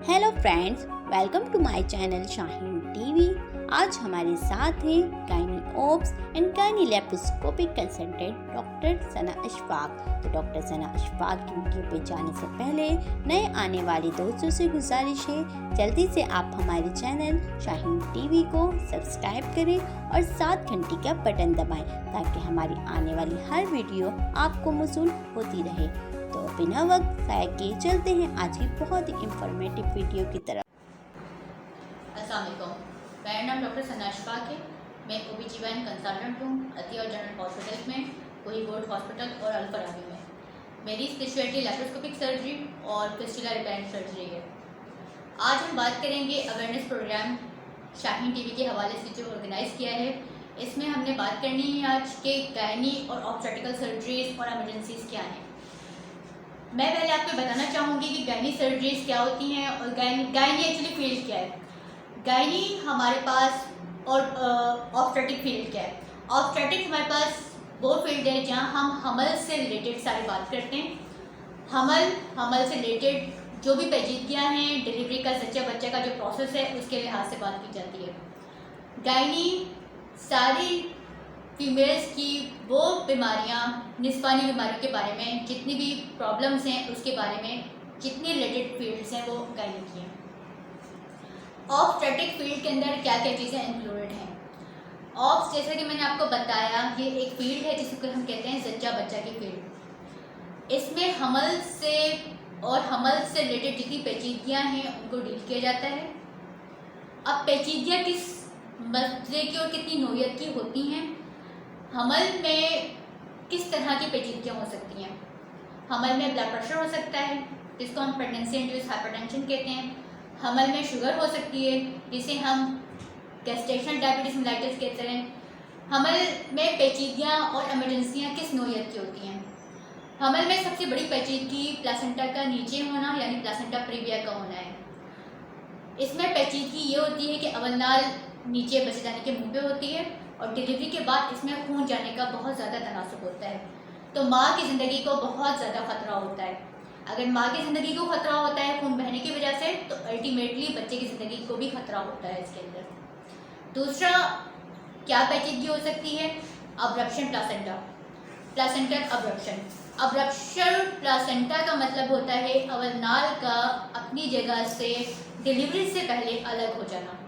Hello friends, welcome to my channel Shaheen TV. आज हमारे साथ हैं gynae obs and gynae laparoscopic consultant doctor Sana Ashfaq. तो डॉक्टर सना अशफाक की वीडियो पे जाने से पहले नए आने वाले दोस्तों से गुजारिश है, जल्दी से आप हमारे चैनल शाहीन टीवी को सब्सक्राइब करें और साथ घंटी का बटन दबाएं ताकि हमारी आने वाली हर वीडियो आपको मौसूल होती रहे। तो बिना वक्त ज़ाया किए चलते हैं आज की बहुत ही इंफॉर्मेटिव वीडियो की तरफ। अस्सलाम वालेकुम, मेरा नाम डॉक्टर सना अशफाक है। मैं OB-GYN कंसल्टेंट हूँ अतिया जनरल हॉस्पिटल में, कोहिनूर हॉस्पिटल और अल-फराबी में। मेरी स्पेशलिटी लेप्रोस्कोपिक सर्जरी और फिस्टुला रिपेयरिंग सर्जरी है। आज हम बात करेंगे अवेयरनेस प्रोग्राम शाहीन टीवी के हवाले से जो ऑर्गेनाइज़ किया है। इसमें हमने बात करनी है आज के गायनी और ऑब्स्टेट्रिकल सर्जरीज और एमरजेंसीज क्या हैं। मैं पहले आपको बताना चाहूँगी कि गायनी सर्जरीज क्या होती हैं और गायनी एक्चुअली फील्ड क्या है। गायनी हमारे पास और ऑब्स्टेट्रिक फील्ड क्या है। ऑब्स्टेट्रिक हमारे पास वो फील्ड है जहाँ हम हमल से रिलेटेड सारी बात करते हैं। हमल से रिलेटेड जो भी पेचीदगियाँ हैं, डिलीवरी का सच्चा बच्चा का जो प्रोसेस है उसके लिहाज से बात की जाती है। गायनी सारी फीमेल्स की वो बीमारियाँ, निस्वानी बीमारियों के बारे में, जितनी भी प्रॉब्लम्स हैं उसके बारे में, जितनी रिलेटेड फील्ड्स हैं वो गायनी की हैं। ऑब्स्टेट्रिक फील्ड के अंदर क्या क्या चीज़ें इंक्लूडेड हैं। ऑब्स जैसे कि मैंने आपको बताया, ये एक फील्ड है जिसको हम कहते हैं सच्चा बच्चा की फील्ड। इसमें हमल से रिलेटेड जितनी पेचीदगियाँ हैं उनको डील किया जाता है। अब पेचीदगियाँ किस मसले की और कितनी नौयत की होती हैं, हमल में किस तरह की पेचीदगियाँ हो सकती हैं। हमल में ब्लड प्रेशर हो सकता है जिसको हम प्रेगनेंसी इंड्यूस्ड हाइपरटेंशन कहते हैं। हमल में शुगर हो सकती है जिसे हम गेस्टेशनल डायबिटीज मेलाइटिस कहते हैं। हमल में पेचीदगियाँ और इमरजेंसियाँ किस नौयत की होती हैं। हमल में सबसे बड़ी पेचीदगी प्लासेंटा का नीचे होना यानी प्लासेंटा प्रीविया का होना है। इसमें पेचीदगी ये होती है कि अवलनाल नीचे बच्चे जाने के मुँह पे होती है और डिलीवरी के बाद इसमें खून जाने का बहुत ज़्यादा तनासुब होता है। तो माँ की ज़िंदगी को बहुत ज़्यादा ख़तरा होता है। अगर माँ की ज़िंदगी को ख़तरा होता है खून बहने की वजह से, तो अल्टीमेटली बच्चे की ज़िंदगी को भी ख़तरा होता है इसके अंदर। दूसरा क्या पेचीदगी हो सकती है, abruption placenta, placental abruption placenta का मतलब होता है अवलनाल का अपनी जगह से डिलीवरी से पहले अलग हो जाना।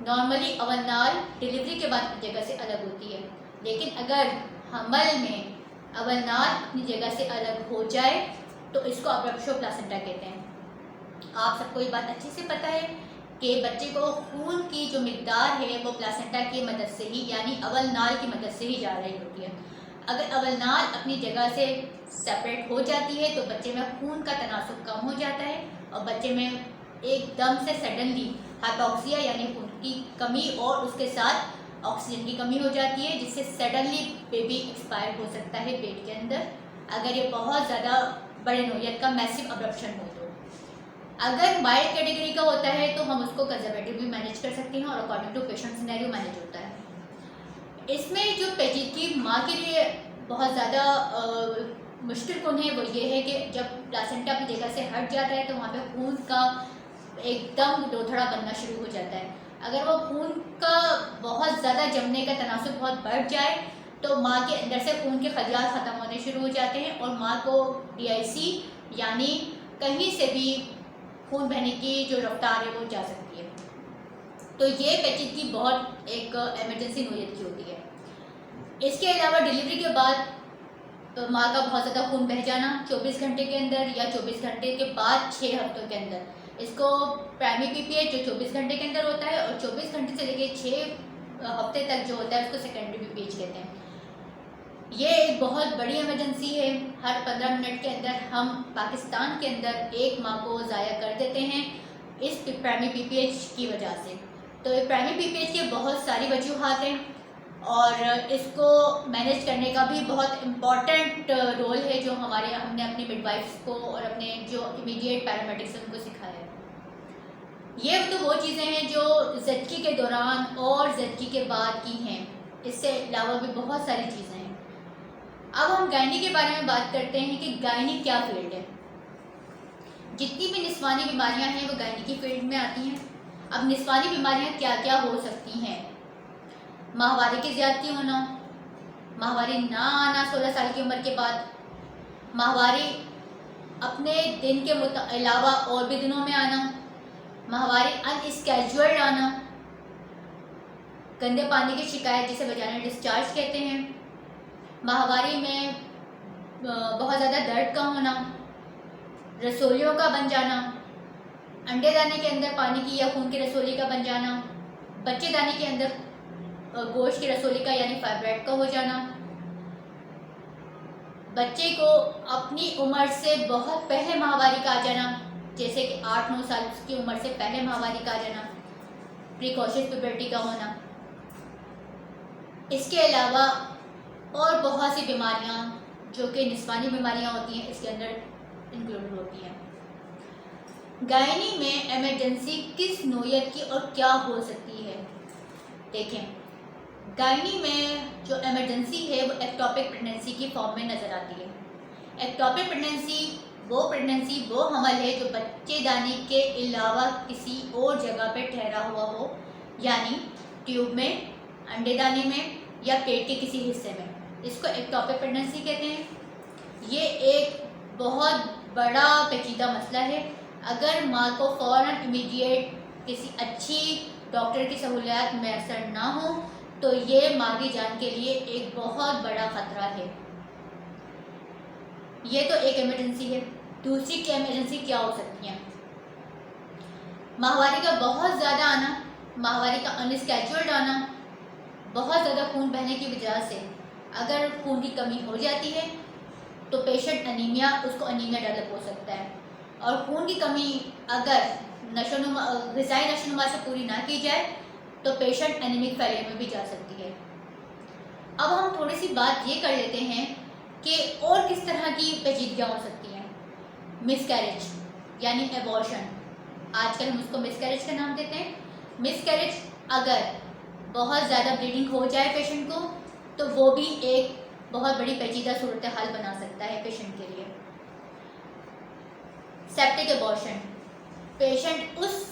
नॉर्मली अवलनाल डिलीवरी के बाद अपनी जगह से अलग होती है, लेकिन अगर हमल में अवलनाल अपनी जगह से अलग हो जाए तो इसको अब्रप्शन प्लासेंटा कहते हैं। आप सबको ये बात अच्छे से पता है कि बच्चे को खून की जो मिकदार है वो प्लासेंटा की मदद से ही यानी अवलनाल की मदद से ही जा रही होती है। अगर अवलनाल अपनी जगह से सेपरेट हो जाती है तो बच्चे में खून का तनासुब कम हो जाता है और बच्चे में एकदम से सडनली हाइपोक्सिया यानी खून की कमी और उसके साथ ऑक्सीजन की कमी हो जाती है, जिससे सडनली बेबी एक्सपायर हो सकता है पेट के अंदर, अगर ये बहुत ज़्यादा बड़े नौयत का मैसिव अब्रप्शन हो। तो अगर माइल्ड कैटेगरी का होता है तो हम उसको कंजर्वेटिवली मैनेज कर सकते हैं और according to patient scenario manage होता है। इसमें जो पेचीदगी माँ के लिए बहुत ज़्यादा मुश्किल कौन है वो ये है कि जब प्लासेंटा अपनी जगह से हट जाता है तो वहाँ पे खून का एकदम दोथड़ा बनना शुरू हो जाता है। अगर वो खून का बहुत ज़्यादा जमने का तनासुब बहुत बढ़ जाए तो माँ के अंदर से खून के खलियात ख़त्म होने शुरू हो जाते हैं और माँ को DIC यानी कहीं से भी खून बहने की जो रफ्तार है वो जा सकती है। तो ये पेचीदगी बहुत एक इमरजेंसी नौयत की होती है। इसके अलावा डिलीवरी के बाद तो माँ का बहुत ज़्यादा खून बह जाना 24 घंटे के अंदर या 24 घंटे के बाद 6 हफ्तों के अंदर, इसको प्राइमरी PPH जो 24 घंटे के अंदर होता है और 24 घंटे से लेकर 6 हफ्ते तक जो होता है उसको सेकेंडरी PPH कहते हैं। ये एक बहुत बड़ी इमरजेंसी है। हर 15 मिनट के अंदर हम पाकिस्तान के अंदर एक माँ को ज़ाया कर देते हैं इस प्राइमरी PPH की वजह से। तो ये प्राइमरी PPH के बहुत सारी वजूहात हैं और इसको मैनेज करने का भी बहुत इम्पॉर्टेंट रोल है जो हमने अपनी मिडवाइफ्स को और अपने जो इमीडिएट पैरामेडिक्स उनको सिखाया है। ये तो वो चीज़ें हैं जो ज़चगी के दौरान और ज़चगी के बाद की हैं, इससे अलावा भी बहुत सारी चीज़ें हैं। अब हम गायनी के बारे में बात करते हैं कि गायनी क्या फील्ड है। जितनी भी निस्वानी बीमारियां हैं वो गायनी की फील्ड में आती हैं। अब निस्वानी बीमारियां क्या क्या हो सकती हैं? माहवारी की ज़्यादती होना, माहवारी ना आना 16 साल की उम्र के बाद, माहवारी अपने दिन के अलावा और भी दिनों में आना, माहवारी अनस्केड्यूल्ड आना, गंदे पानी की शिकायत जिसे वजाइनल डिस्चार्ज कहते हैं, माहवारी में बहुत ज़्यादा दर्द का होना, रसोलियों का बन जाना, अंडे दाने के अंदर पानी की या खून की रसोली का बन जाना, बच्चे दाने के अंदर गोश्त की रसोली का यानी फाइब्राइड का हो जाना, बच्चे को अपनी उम्र से बहुत पहले माहवारी का आ जाना, जैसे कि 8-9 साल की उम्र से पहले माहवारी का आ जाना, प्रिकॉशियस प्यूबर्टी का होना। इसके अलावा और बहुत सी बीमारियां जो कि निस्वानी बीमारियां होती हैं इसके अंदर इंक्लूडेड होती हैं। गायनी में इमरजेंसी किस नौयत की और क्या हो सकती है? देखें, गायनी में जो इमरजेंसी है वो एक्टोपिक प्रेगनेंसी की फॉर्म में नज़र आती है। एक्टोपिक प्रेगनेंसी वो हमल है जो बच्चे दाने के अलावा किसी और जगह पे ठहरा हुआ हो, यानी ट्यूब में, अंडे दाने में या पेट के किसी हिस्से में। इसको एक्टोपिक प्रेगनेंसी कहते हैं। ये एक बहुत बड़ा पेचीदा मसला है। अगर माँ को फ़ौरन इमीडिएट किसी अच्छी डॉक्टर की सहूलियत मैसर ना हो तो ये माँ की जान के लिए एक बहुत बड़ा ख़तरा है। ये तो एक इमरजेंसी है। दूसरी की इमरजेंसी क्या हो सकती है? माहवारी का बहुत ज़्यादा आना, माहवारी का अनस्केड्यूल्ड आना, बहुत ज़्यादा खून बहने की वजह से अगर खून की कमी हो जाती है तो पेशेंट अनीमिया, उसको अनीमिया डेवलप हो सकता है। और खून की कमी अगर ग़िज़ाई नशोनुमा से पूरी ना की जाए तो पेशेंट एनीमिक फेलियर में भी जा सकती है। अब हम थोड़ी सी बात ये कर लेते हैं कि और किस तरह की पेचीदगियाँ हो सकती हैं। मिसकैरेज यानी एबॉर्शन, आजकल हम उसको मिसकैरेज का नाम देते हैं। मिसकैरेज अगर बहुत ज़्यादा ब्लीडिंग हो जाए पेशेंट को तो वो भी एक बहुत बड़ी पेचीदा सूरत हाल बना सकता है पेशेंट के लिए। सेप्टिक एबॉर्शन, पेशेंट उस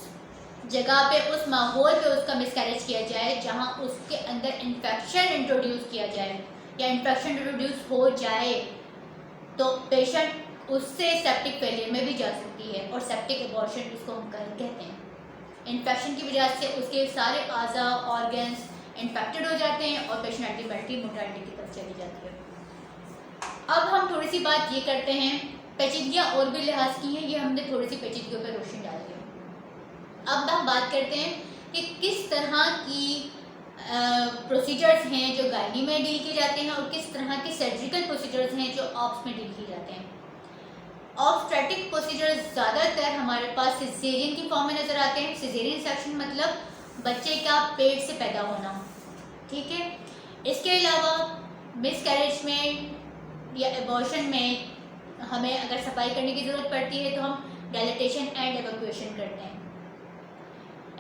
जगह पे, उस माहौल पे उसका मिसकैरेज किया जाए जहाँ उसके अंदर इन्फेक्शन इंट्रोड्यूस किया जाए या इन्फेक्शन इंट्रोड्यूस हो जाए तो पेशेंट उससे सेप्टिक फेलियर में भी जा सकती है। और सेप्टिक एबॉर्शन इसको हम कहते हैं। इन्फेक्शन की वजह से उसके सारे आज़ा, ऑर्गन्स इन्फेक्टेड हो जाते हैं और पेशेंट अल्टीमेटली मोर्टालिटी की तरफ चली जाती है। अब हम थोड़ी सी बात ये करते हैं, पेचीदगियाँ और भी लिहाज की हैं, ये हमने थोड़ी सी पेचीदगियों पर रोशनी डाल दी। अब हम बात करते हैं कि किस तरह की प्रोसीजर्स हैं जो गायनी में डील किए जाते हैं और किस तरह के सर्जिकल प्रोसीजर्स हैं जो ऑप्स में डील किए जाते हैं। ऑब्स्टेट्रिक प्रोसीजर्स ज़्यादातर हमारे पास सिजेरियन की फॉर्म में नज़र आते हैं। सिजेरियन सेक्शन मतलब बच्चे का पेट से पैदा होना, ठीक है। इसके अलावा मिसकैरेज में या एबॉर्शन में हमें अगर सफाई करने की ज़रूरत पड़ती है तो हम डायलिटेशन एंड एवैक्यूएशन करते हैं।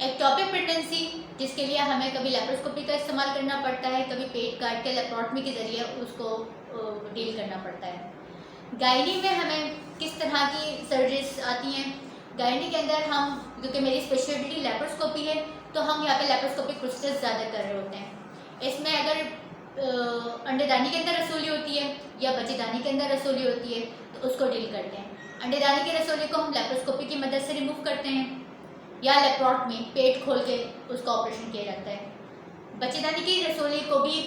एक्टोपिक प्रेगनेंसी जिसके लिए हमें कभी लेप्रोस्कोपी का इस्तेमाल करना पड़ता है, कभी पेट काट के लेप्रोटमी के ज़रिए उसको डील करना पड़ता है। गायनी में हमें किस तरह की सर्जरीज आती हैं? गायनी के अंदर हम, क्योंकि मेरी स्पेशलिटी लेप्रोस्कोपी है तो हम यहाँ पे लेप्रोस्कोपिक प्रोसीजर्स ज़्यादा कर रहे होते हैं। इसमें अगर अंडेदानी के अंदर रसोली होती है या बच्चेदानी के अंदर रसोली होती है तो उसको डील करते हैं। अंडेदानी की रसोली को हम लेप्रोस्कोपी की मदद से रिमूव करते हैं या लेप्रोट में पेट खोल के उसका ऑपरेशन किया जाता है। बच्चेदानी की रसोली को भी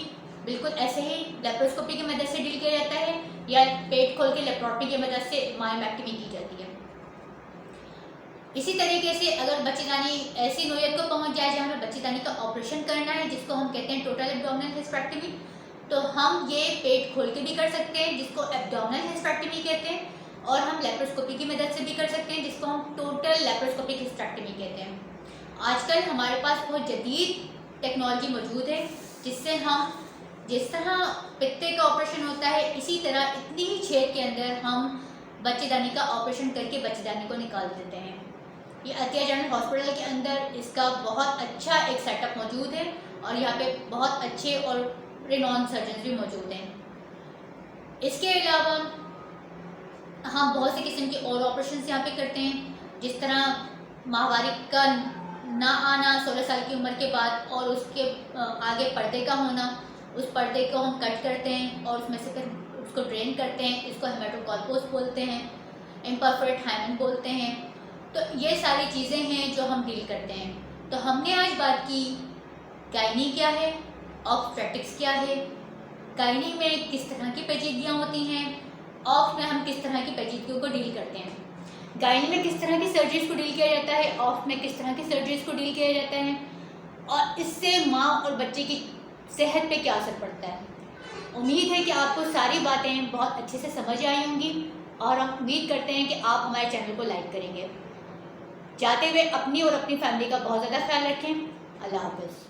बिल्कुल ऐसे ही लेप्रोस्कोपी की मदद से डील किया जाता है या पेट खोल के लेप्रोटमी की मदद से मायोमेक्टमी की जाती है। इसी तरीके से अगर बच्चेदानी ऐसी नौयत को पहुंच जाए जहाँ हमें बच्चेदानी का ऑपरेशन करना है, जिसको हम कहते हैं टोटल एब्डोमिनल हिस्टेरेक्टमी, तो हम ये पेट खोल के भी कर सकते हैं जिसको एब्डोमिनल हिस्टेरेक्टमी कहते हैं, और हम लेप्रोस्कोपी की मदद से भी कर सकते हैं जिसको हम टोटल लेप्रोस्कोपिक हिस्टेरेक्टमी कहते हैं। आजकल हमारे पास बहुत जदीद टेक्नोलॉजी मौजूद है जिससे हम जिस तरह पित्ते का ऑपरेशन होता है इसी तरह इतनी ही छेद के अंदर हम बच्चेदानी का ऑपरेशन करके बच्चेदानी को निकाल देते हैं। ये अतिया जनरल हॉस्पिटल के अंदर इसका बहुत अच्छा एक सेटअप मौजूद है और यहाँ पे बहुत अच्छे और रिनॉन सर्जन भी मौजूद हैं। इसके अलावा हम बहुत से किस्म के और ऑपरेशन यहाँ पे करते हैं, जिस तरह माहवारी का ना आना 16 साल की उम्र के बाद और उसके आगे पर्दे का होना, उस पर्दे को हम कट करते हैं और उसमें से फिर उसको ड्रेन करते हैं। इसको हेमेटोकार्पोस बोलते हैं, इम्परफेक्ट हाइमेन बोलते हैं। तो ये सारी चीज़ें हैं जो हम डील करते हैं। तो हमने आज बात की गायनी क्या है, ऑब्स्टेट्रिक्स क्या है, गायनी में किस तरह की पेचीदगियाँ होती हैं, ऑफ में हम किस तरह की पेचीदगियों को डील करते हैं। गायनी में किस तरह की सर्जरीज को डील किया जाता है, ऑफ में किस तरह की सर्जरीज को डील किया जाता है, और इससे माँ और बच्चे की सेहत पे क्या असर पड़ता है। उम्मीद है कि आपको सारी बातें बहुत अच्छे से समझ आई होंगी और हम उम्मीद करते हैं कि आप हमारे चैनल को लाइक करेंगे। जाते हुए अपनी और अपनी फैमिली का बहुत ज़्यादा ख्याल रखें। अल्लाह हाफ़िज़।